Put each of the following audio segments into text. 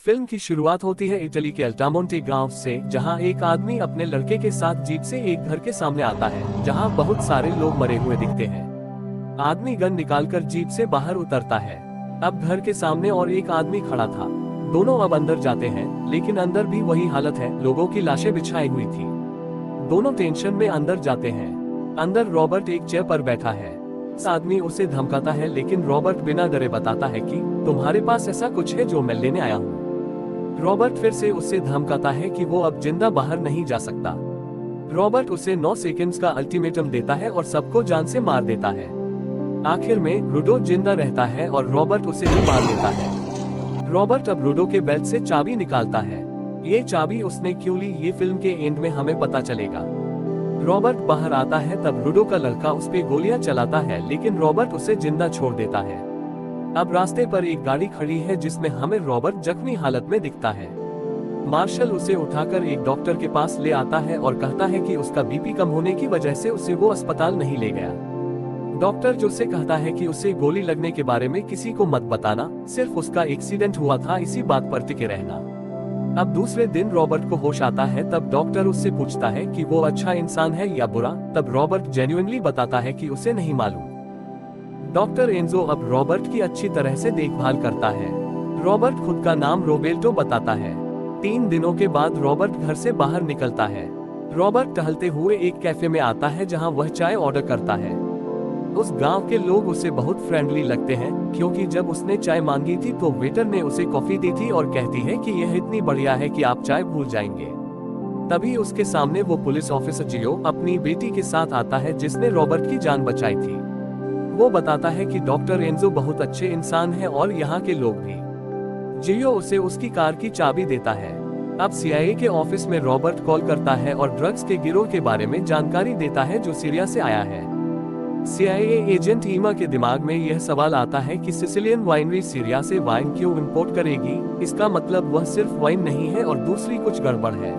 Film की शुरुआत होती है इटली के अल्टामोंटे गांव से, जहां एक आदमी अपने लड़के के साथ जीप से एक घर के सामने आता है जहां बहुत सारे लोग मरे हुए दिखते हैं। आदमी गन निकालकर जीप से बाहर उतरता है। अब घर के सामने और एक आदमी खड़ा था। दोनों अब अंदर जाते हैं, लेकिन अंदर भी वही हालत है, लोगों की लाशें बिछाई हुई थी। दोनों टेंशन में अंदर जाते हैं। अंदर रॉबर्ट एक चेयर पर बैठा है। इस आदमी उसे धमकाता है, लेकिन रॉबर्ट बिना डरे बताता है कि तुम्हारे पास ऐसा कुछ है जो मैं लेने आया हूँ। रॉबर्ट फिर से उससे धमकाता है कि वो अब जिंदा बाहर नहीं जा सकता। रॉबर्ट उसे 9 सेकंड्स का अल्टीमेटम देता है और सबको जान से मार देता है। आखिर में रुडो जिंदा रहता है और रॉबर्ट उसे भी मार देता है। रॉबर्ट अब रुडो के बेल्ट से चाबी निकालता है। ये चाबी उसने क्यों ली, ये फिल्म के एंड में हमें पता चलेगा। रॉबर्ट बाहर आता है, तब रुडो का लड़का उस पे गोलियां चलाता है, लेकिन रॉबर्ट उसे जिंदा छोड़ देता है। अब रास्ते पर एक गाड़ी खड़ी है जिसमें हमें रॉबर्ट जख्मी हालत में दिखता है। मार्शल उसे उठाकर एक डॉक्टर के पास ले आता है और कहता है कि उसका बीपी कम होने की वजह से उसे वो अस्पताल नहीं ले गया। डॉक्टर जो से कहता है कि उसे गोली लगने के बारे में किसी को मत बताना, सिर्फ उसका एक्सीडेंट हुआ था, इसी बात पर टिके रहना। अब दूसरे दिन रॉबर्ट को होश आता है, तब डॉक्टर उससे पूछता है कि वो अच्छा इंसान है या बुरा। तब रॉबर्ट जेन्युइनली बताता है कि उसे नहीं मालूम। डॉक्टर एंजो अब रॉबर्ट की अच्छी तरह से देखभाल करता है। रॉबर्ट खुद का नाम रोबेल्टो बताता है। 3 दिनों के बाद रॉबर्ट घर से बाहर निकलता है। रॉबर्ट टहलते हुए एक कैफे में आता है जहां वह चाय ऑर्डर करता है। उस गांव के लोग उसे बहुत फ्रेंडली लगते हैं, क्योंकि जब उसने चाय मांगी थी तो वेटर ने उसे कॉफी दी थी और कहती है कि यह इतनी बढ़िया है कि आप चाय भूल जाएंगे। तभी उसके सामने वो पुलिस ऑफिसर जियो अपनी बेटी के साथ आता है जिसने रॉबर्ट की जान बचाई थी। वो बताता है कि डॉक्टर एंजो बहुत अच्छे इंसान हैं और यहाँ के लोग भी। जियो उसे उसकी कार की चाबी देता है। अब सीआईए के ऑफिस में रॉबर्ट कॉल करता है और ड्रग्स के गिरोह के बारे में जानकारी देता है जो सीरिया से आया है। सीआईए एजेंट ईमा के दिमाग में यह सवाल आता है कि सिसिलियन वाइनरी सीरिया से वाइन क्यों इंपोर्ट करेगी, इसका मतलब वह सिर्फ वाइन नहीं है और दूसरी कुछ गड़बड़ है।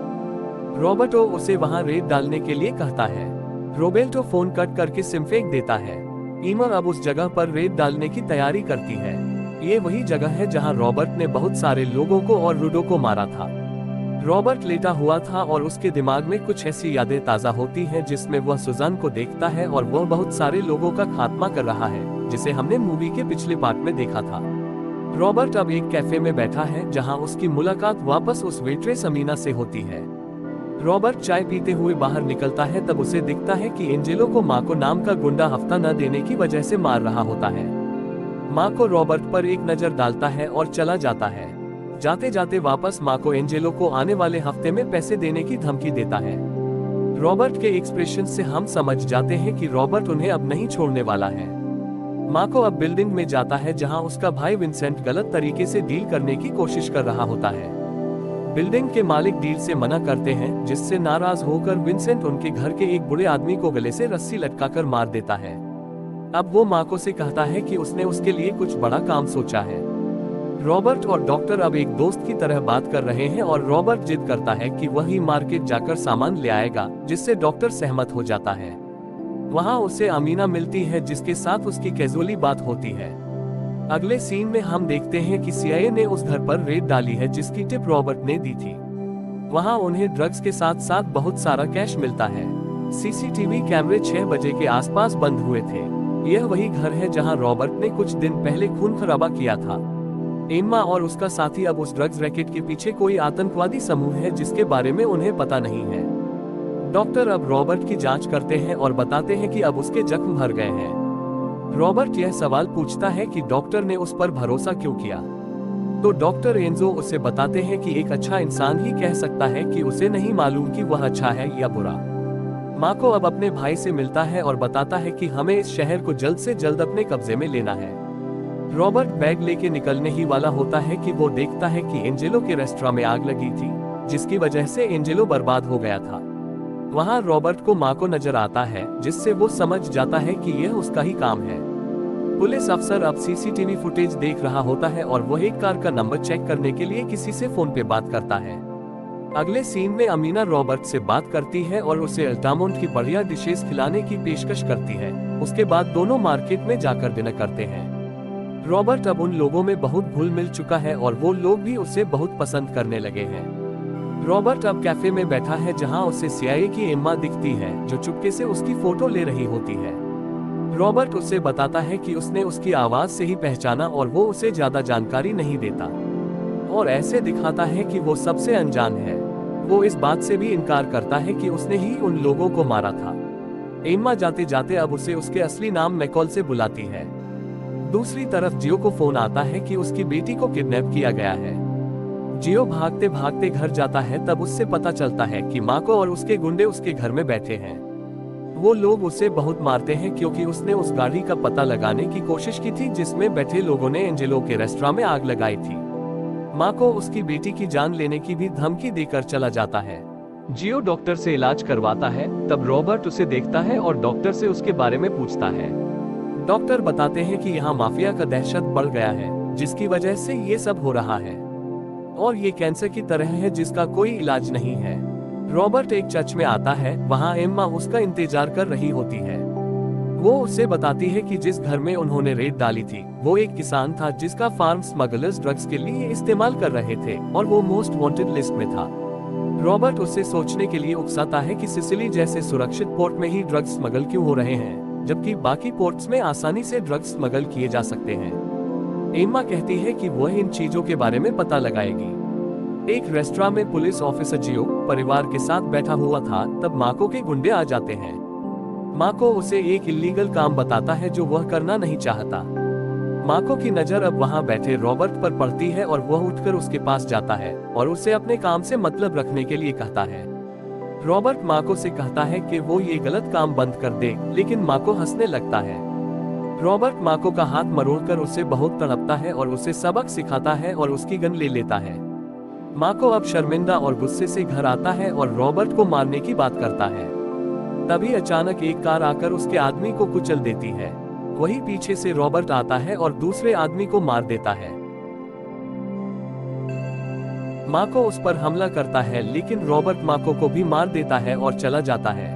रॉबर्टो उसे वहां रेड डालने के लिए कहता है। रोबेल्टो फोन कट करके सिम फेंक देता है। ईमा अब उस जगह पर रेड डालने की तैयारी करती है। ये वही जगह है जहां रॉबर्ट ने बहुत सारे लोगों को और रुडो को मारा था। रॉबर्ट लेटा हुआ था और उसके दिमाग में कुछ ऐसी यादें ताजा होती हैं जिसमें वह सुजान को देखता है और वह बहुत सारे लोगों का खात्मा कर रहा है, जिसे हमने मूवी के पिछले पार्ट में देखा था। रॉबर्ट अब एक कैफे में बैठा है जहां उसकी मुलाकात वापस उस वेट्रेस अमीना से होती है। रॉबर्ट चाय पीते हुए बाहर निकलता है, तब उसे दिखता है कि एंजेलो को मार्को नाम का गुंडा हफ्ता न देने की वजह से मार रहा होता है। मार्को रॉबर्ट पर एक नजर डालता है और चला जाता है। जाते जाते वापस मार्को एंजेलो को आने वाले हफ्ते में पैसे देने की धमकी देता है। रॉबर्ट के एक्सप्रेशन से हम समझ जाते हैं कि रॉबर्ट उन्हें अब नहीं छोड़ने वाला है। मार्को अब बिल्डिंग में जाता है जहां उसका भाई विंसेंट गलत तरीके से डील करने की कोशिश कर रहा होता है। बिल्डिंग के मालिक डील से मना करते हैं, जिससे नाराज होकर विंसेंट उनके घर के एक बूढ़े आदमी को गले से रस्सी लटकाकर मार देता है। अब वो मार्को से कहता है कि उसने उसके लिए कुछ बड़ा काम सोचा है। रॉबर्ट और डॉक्टर अब एक दोस्त की तरह बात कर रहे हैं और रॉबर्ट जिद करता है कि वही मार्केट जाकर सामान ले आएगा, जिससे डॉक्टर सहमत हो जाता है। वहाँ उसे अमीना मिलती है जिसके साथ उसकी कैजुअली बात होती है। अगले सीन में हम देखते हैं कि सीआईए ने उस घर पर रेड डाली है जिसकी टिप रॉबर्ट ने दी थी। वहां उन्हें ड्रग्स के साथ साथ बहुत सारा कैश मिलता है। सीसीटीवी कैमरे 6 बजे के आसपास बंद हुए थे। यह वही घर है जहां रॉबर्ट ने कुछ दिन पहले खून खराबा किया था। एम्मा और उसका साथी अब उस ड्रग्स रैकेट के पीछे कोई आतंकवादी समूह है जिसके बारे में उन्हें पता नहीं है। डॉक्टर अब रॉबर्ट की जांच करते हैं और बताते हैं कि अब उसके जख्म भर गए हैं। रॉबर्ट यह सवाल पूछता है कि डॉक्टर ने उस पर भरोसा क्यों किया, तो डॉक्टर एंजो उसे बताते हैं कि एक अच्छा इंसान ही कह सकता है कि उसे नहीं मालूम कि वह अच्छा है या बुरा। मार्को अब अपने भाई से मिलता है और बताता है कि हमें इस शहर को जल्द से जल्द अपने कब्जे में लेना है। रॉबर्ट बैग लेके निकलने ही वाला होता है कि वो देखता है कि एंजेलो के रेस्टोरेंट में आग लगी थी, जिसकी वजह से एंजेलो बर्बाद हो गया था। वहां रॉबर्ट को मार्को नजर आता है, जिससे वो समझ जाता है कि यह उसका ही काम है। पुलिस अफसर अब सीसीटीवी फुटेज देख रहा होता है और वह एक कार का नंबर चेक करने के लिए किसी से फोन पे बात करता है। अगले सीन में अमीना रॉबर्ट से बात करती है और उसे अल्टामोंट की बढ़िया डिशेस खिलाने की पेशकश करती है। उसके बाद दोनों मार्केट में जाकर डिनर करते हैं। रॉबर्ट अब उन लोगों में बहुत घुल मिल चुका है और वो लोग भी उसे बहुत पसंद करने लगे हैं। रॉबर्ट अब कैफे में बैठा है जहां उसे सीआईए की एम्मा दिखती है जो चुपके से उसकी फोटो ले रही होती है। रॉबर्ट उसे बताता है कि उसने उसकी आवाज से ही पहचाना और वो उसे ज्यादा जानकारी नहीं देता और ऐसे दिखाता है कि वो सबसे अनजान है। वो इस बात से भी इनकार करता है कि उसने ही उन लोगों को मारा था। एम्मा जाते जाते अब उसे उसके असली नाम मैकॉल से बुलाती है। दूसरी तरफ जियो को फोन आता है कि उसकी बेटी को किडनैप किया गया है। जियो भागते भागते घर जाता है, तब उससे पता चलता है कि माको और उसके गुंडे उसके घर में बैठे हैं। वो लोग उसे बहुत मारते हैं क्योंकि उसने उस गाड़ी का पता लगाने की कोशिश की थी जिसमें बैठे लोगों ने एंजेलो के रेस्टोरेंट में आग लगाई थी। माको उसकी बेटी की जान लेने की भी धमकी देकर चला जाता है। जियो डॉक्टर से इलाज करवाता है, तब रॉबर्ट उसे देखता है और डॉक्टर से उसके बारे में पूछता है। डॉक्टर बताते हैं कि यहाँ माफिया का दहशत बढ़ गया है जिसकी वजह से ये सब हो रहा है और ये कैंसर की तरह है जिसका कोई इलाज नहीं है। रॉबर्ट एक चर्च में आता है, वहाँ एम्मा उसका इंतजार कर रही होती है। वो उसे बताती है कि जिस घर में उन्होंने रेड डाली थी वो एक किसान था जिसका फार्म स्मगलर्स ड्रग्स के लिए इस्तेमाल कर रहे थे और वो मोस्ट वांटेड लिस्ट में था। रॉबर्ट उसे सोचने के लिए उकसाता है कि सिसिली जैसे सुरक्षित पोर्ट में ही ड्रग्स स्मगल क्यों हो रहे हैं जबकि बाकी पोर्ट्स में आसानी से ड्रग्स स्मगल किए जा सकते हैं। एम्मा कहती है कि वह इन चीजों के बारे में पता लगाएगी। एक रेस्टोरेंट में पुलिस ऑफिसर जियो परिवार के साथ बैठा हुआ था, तब माको के गुंडे आ जाते हैं। माको उसे एक इल्लीगल काम बताता है जो वह करना नहीं चाहता। माको की नजर अब वहां बैठे रॉबर्ट पर पड़ती है और वह उठकर उसके पास जाता है और उसे अपने काम से मतलब रखने के लिए कहता है। रॉबर्ट माको से कहता है कि वो ये गलत काम बंद कर दे, लेकिन माको हंसने लगता है। रॉबर्ट माको का हाथ मरोड़कर उसे बहुत तड़पता है और उसे सबक सिखाता है और उसकी गन ले लेता है। माको अब शर्मिंदा और गुस्से से घर आता है और रॉबर्ट को मारने की बात करता है। तभी अचानक एक कार आकर उसके आदमी को कुचल देती है। वही पीछे से रॉबर्ट आता है और दूसरे आदमी को मार देता है। माको उस पर हमला करता है, लेकिन रॉबर्ट माको को भी मार देता है और चला जाता है।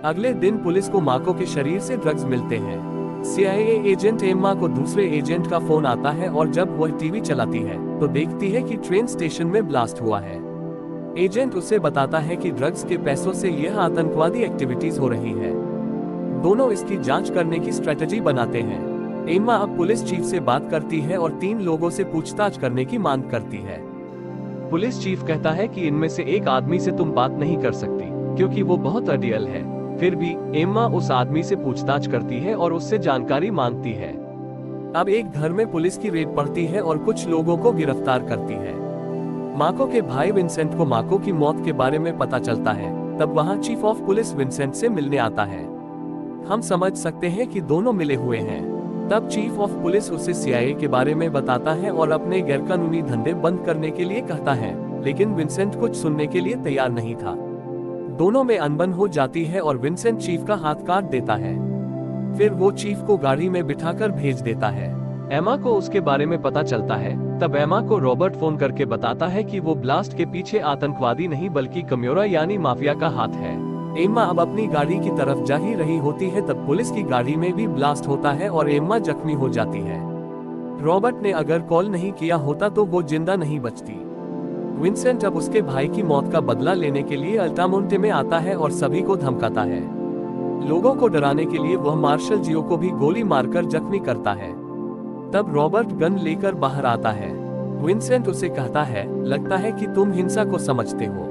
अगले दिन पुलिस को माको के शरीर से ड्रग्स मिलते हैं। सीआईए एजेंट एम्मा को दूसरे एजेंट का फोन आता है और जब वह टीवी चलाती है तो देखती है कि ट्रेन स्टेशन में ब्लास्ट हुआ है। एजेंट उसे बताता है कि ड्रग्स के पैसों से यह आतंकवादी एक्टिविटीज हो रही है। दोनों इसकी जांच करने की स्ट्रेटजी बनाते हैं। एम्मा अब पुलिस चीफ से बात करती है और 3 लोगों से पूछताछ करने की मांग करती है। पुलिस चीफ कहता है कि इनमें से एक आदमी से तुम बात नहीं कर सकती क्योंकि वो बहुत अडियल है। फिर भी एम्मा उस आदमी से पूछताछ करती है और उससे जानकारी मांगती है। अब एक घर में पुलिस की रेड पड़ती है और कुछ लोगों को गिरफ्तार करती है। माको के भाई विंसेंट को माको की मौत के बारे में पता चलता है, तब वहां चीफ ऑफ पुलिस विंसेंट से मिलने आता है। हम समझ सकते हैं कि दोनों मिले हुए हैं। तब चीफ ऑफ पुलिस उसे सीआईए के बारे में बताता है और अपने गैरकानूनी धंधे बंद करने के लिए कहता है, लेकिन विंसेंट कुछ सुनने के लिए तैयार नहीं था। दोनों में अनबन हो जाती है और विंसेंट चीफ का हाथ काट देता है। फिर वो चीफ को गाड़ी में बिठाकर भेज देता है। एम्मा को उसके बारे में पता चलता है, तब एम्मा को रॉबर्ट फोन करके बताता है कि वो ब्लास्ट के पीछे आतंकवादी नहीं बल्कि कम्योरा यानी माफिया का हाथ है। एम्मा अब अपनी गाड़ी की तरफ जा ही रही होती है, तब पुलिस की गाड़ी में भी ब्लास्ट होता है और एम्मा जख्मी हो जाती है। रॉबर्ट ने अगर कॉल नहीं किया होता तो वो जिंदा नहीं बचती। विंसेंट अब उसके भाई की मौत का बदला लेने के लिए अल्टामोंटे में आता है और सभी को धमकाता है। लोगों को डराने के लिए वह मार्शल जियो को भी गोली मारकर जख्मी करता है। तब रॉबर्ट गन लेकर बाहर आता है। विंसेंट उसे कहता है, लगता है कि तुम हिंसा को समझते हो।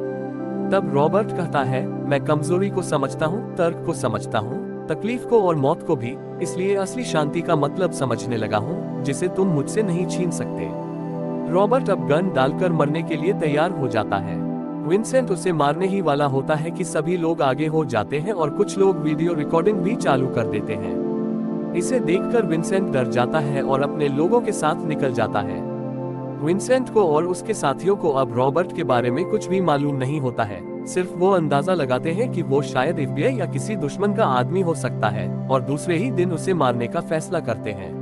तब रॉबर्ट कहता है, मैं कमजोरी को समझता हूँ, तर्क को समझता हूँ, तकलीफ को और मौत को भी, इसलिए असली शांति का मतलब समझने लगा हूँ जिसे तुम मुझसे नहीं छीन सकते। रॉबर्ट अब गन डालकर मरने के लिए तैयार हो जाता है। विंसेंट उसे मारने ही वाला होता है कि सभी लोग आगे हो जाते हैं और कुछ लोग वीडियो रिकॉर्डिंग भी चालू कर देते हैं। इसे देखकर विंसेंट डर जाता है और अपने लोगों के साथ निकल जाता है। विंसेंट को और उसके साथियों को अब रॉबर्ट के बारे में कुछ भी मालूम नहीं होता है। सिर्फ वो अंदाजा लगाते हैं कि वो शायद एफबीआई या किसी दुश्मन का आदमी हो सकता है और दूसरे ही दिन उसे मारने का फैसला करते हैं।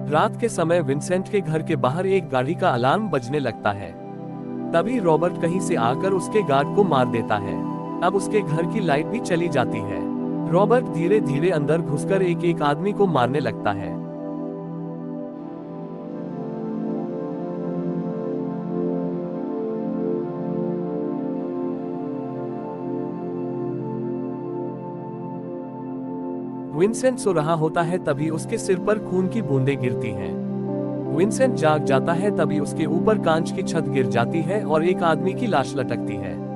रात के समय विंसेंट के घर के बाहर एक गाड़ी का अलार्म बजने लगता है। तभी रॉबर्ट कहीं से आकर उसके गार्ड को मार देता है। अब उसके घर की लाइट भी चली जाती है। रॉबर्ट धीरे धीरे अंदर घुसकर एक एक आदमी को मारने लगता है। विंसेंट सो रहा होता है, तभी उसके सिर पर खून की बूंदें गिरती हैं। विंसेंट जाग जाता है, तभी उसके ऊपर कांच की छत गिर जाती है और एक आदमी की लाश लटकती है।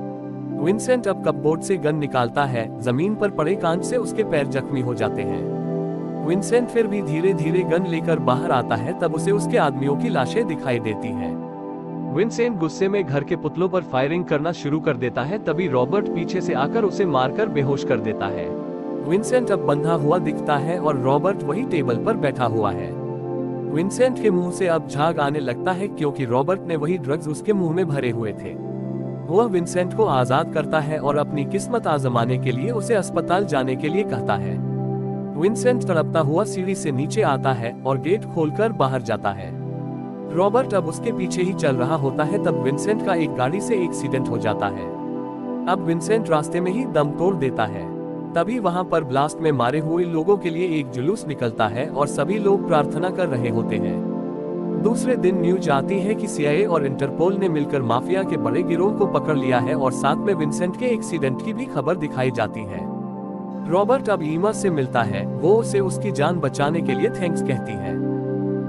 विंसेंट अब कपबोर्ड से गन निकालता है, जमीन पर पड़े कांच से उसके पैर जख्मी हो जाते हैं। विंसेंट फिर भी धीरे धीरे गन लेकर बाहर आता है, तब उसे उसके आदमियों की लाशें दिखाई देती हैं। विंसेंट गुस्से में घर के पुतलों पर फायरिंग करना शुरू कर देता है, तभी रॉबर्ट पीछे से आकर उसे मारकर बेहोश कर देता है। विंसेंट अब बंधा हुआ दिखता है और रॉबर्ट वही टेबल पर बैठा हुआ है। विंसेंट के मुंह से अब झाग आने लगता है, क्योंकि रॉबर्ट ने वही ड्रग्स उसके मुंह में भरे हुए थे। वह विंसेंट को आजाद करता है और अपनी किस्मत आजमाने के लिए उसे अस्पताल जाने के लिए कहता है। विंसेंट तड़पता हुआ सीढ़ी से नीचे आता है और गेट खोलकर बाहर जाता है। रॉबर्ट अब उसके पीछे ही चल रहा होता है, तब विंसेंट का एक गाड़ी से एक्सीडेंट हो जाता है। अब विंसेंट रास्ते में ही दम तोड़ देता है। तभी वहां पर ब्लास्ट में मारे हुए लोगों के लिए एक जुलूस निकलता है और सभी लोग प्रार्थना कर रहे होते हैं। दूसरे दिन न्यूज आती है कि CIA और इंटरपोल ने मिलकर माफिया के बड़े गिरोह को पकड़ लिया है और साथ में विंसेंट के एक्सीडेंट की भी खबर दिखाई जाती है। रॉबर्ट अब ईमा से मिलता है, वो उसे उसकी जान बचाने के लिए थैंक्स कहती है।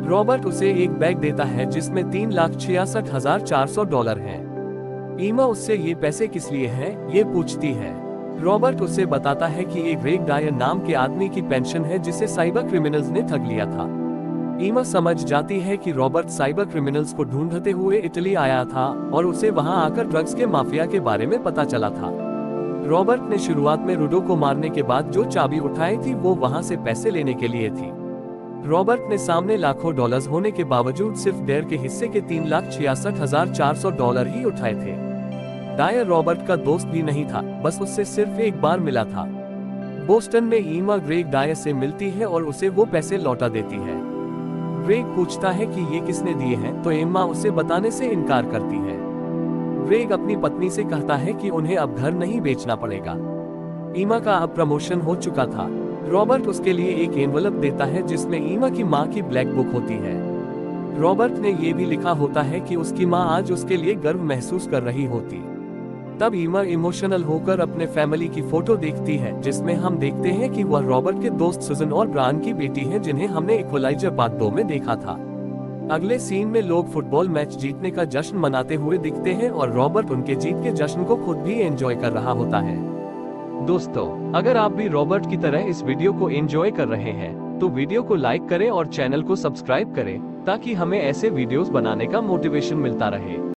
रॉबर्ट उसे एक बैग देता है जिसमें $3,66,400 हैं। ईमा उससे ये पैसे किस लिए हैं, ये पूछती है। रॉबर्ट उसे बताता है कि एक ग्रेग डायर नाम के आदमी की पेंशन है जिसे साइबर क्रिमिनल्स ने ठग लिया था। ईमा समझ जाती है कि रॉबर्ट साइबर क्रिमिनल्स को ढूंढते हुए इटली आया था और उसे वहां आकर ड्रग्स के माफिया के बारे में पता चला था। रॉबर्ट ने शुरुआत में रूडो को मारने के बाद जो चाबी उठाई थी वो वहां से पैसे लेने के लिए थी। रॉबर्ट ने सामने लाखों डॉलर्स होने के बावजूद सिर्फ डेयर के हिस्से के $3,66,400 ही उठाए थे। डायर रॉबर्ट का दोस्त भी नहीं था, बस उससे सिर्फ एक बार मिला था। बोस्टन में ईमा ग्रेग डायर से मिलती है और उसे वो पैसे लौटा देती है। ग्रेग पूछता है कि ये किसने दिए हैं, तो ईमा उसे बताने से इनकार करती है। ग्रेग अपनी पत्नी से कहता है कि उन्हें अब घर नहीं बेचना पड़ेगा। ईमा का अब प्रमोशन हो चुका था। रॉबर्ट उसके लिए एक एनवलप देता है जिसमें ईमा की माँ की ब्लैक बुक होती है। रॉबर्ट ने ये भी लिखा होता है कि उसकी माँ आज उसके लिए गर्व महसूस कर रही होती। तब ईमा इमोशनल होकर अपने फैमिली की फोटो देखती है, जिसमें हम देखते हैं कि वह रॉबर्ट के दोस्त सुजन और ब्रायन की बेटी है, जिन्हें हमने इक्वलाइजर पार्ट 2 में देखा था। अगले सीन में लोग फुटबॉल मैच जीतने का जश्न मनाते हुए दिखते हैं और रॉबर्ट उनके जीत के जश्न को खुद भी एंजॉय कर रहा होता है। दोस्तों, अगर आप भी रॉबर्ट की तरह इस वीडियो को एंजॉय कर रहे हैं, तो वीडियो को लाइक करें और चैनल को सब्सक्राइब करें, ताकि हमें ऐसे वीडियोस बनाने का मोटिवेशन मिलता रहे।